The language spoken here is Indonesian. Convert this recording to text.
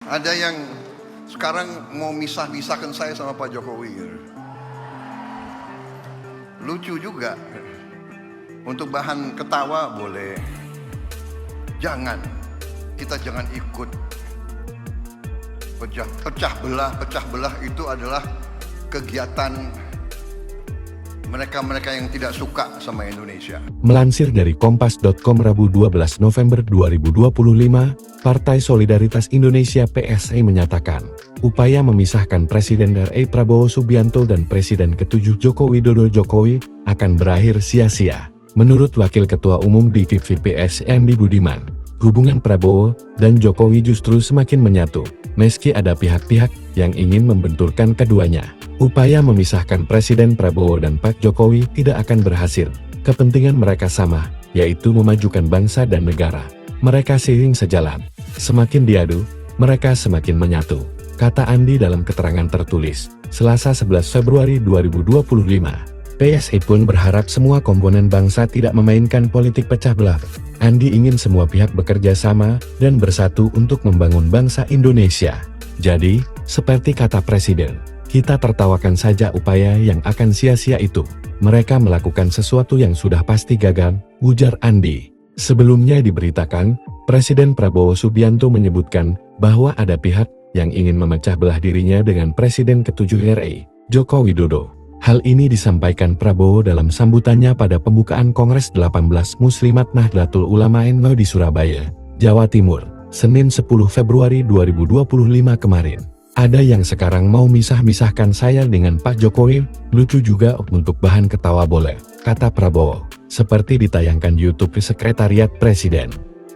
Ada yang sekarang mau misah-misahkan saya sama Pak Jokowi. Lucu juga. Untuk bahan ketawa boleh. Kita jangan ikut pecah belah itu adalah kegiatan mereka yang tidak suka sama Indonesia. Melansir dari Kompas.com Rabu 12 November 2025, Partai Solidaritas Indonesia PSI menyatakan, upaya memisahkan Presiden RI Prabowo Subianto dan Presiden ke-7 Joko Widodo akan berakhir sia-sia. Menurut Wakil Ketua Umum DPP PSI Andi Budiman, hubungan Prabowo dan Jokowi justru semakin menyatu, meski ada pihak-pihak yang ingin membenturkan keduanya. Upaya memisahkan Presiden Prabowo dan Pak Jokowi tidak akan berhasil. Kepentingan mereka sama, yaitu memajukan bangsa dan negara. Mereka seiring sejalan. Semakin diadu, mereka semakin menyatu, kata Andi dalam keterangan tertulis, Selasa 11 Februari 2025. PSI pun berharap semua komponen bangsa tidak memainkan politik pecah belah. Andi ingin semua pihak bekerja sama dan bersatu untuk membangun bangsa Indonesia. Jadi, seperti kata Presiden, kita tertawakan saja upaya yang akan sia-sia itu. Mereka melakukan sesuatu yang sudah pasti gagal, ujar Andi. Sebelumnya diberitakan, Presiden Prabowo Subianto menyebutkan bahwa ada pihak yang ingin memecah belah dirinya dengan Presiden ke-7 RI, Joko Widodo. Hal ini disampaikan Prabowo dalam sambutannya pada pembukaan Kongres 18 Muslimat Nahdlatul Ulama NU di Surabaya, Jawa Timur, Senin 10 Februari 2025 kemarin. Ada yang sekarang mau misah-misahkan saya dengan Pak Jokowi, lucu juga untuk bahan ketawa boleh, kata Prabowo, seperti ditayangkan YouTube Sekretariat Presiden.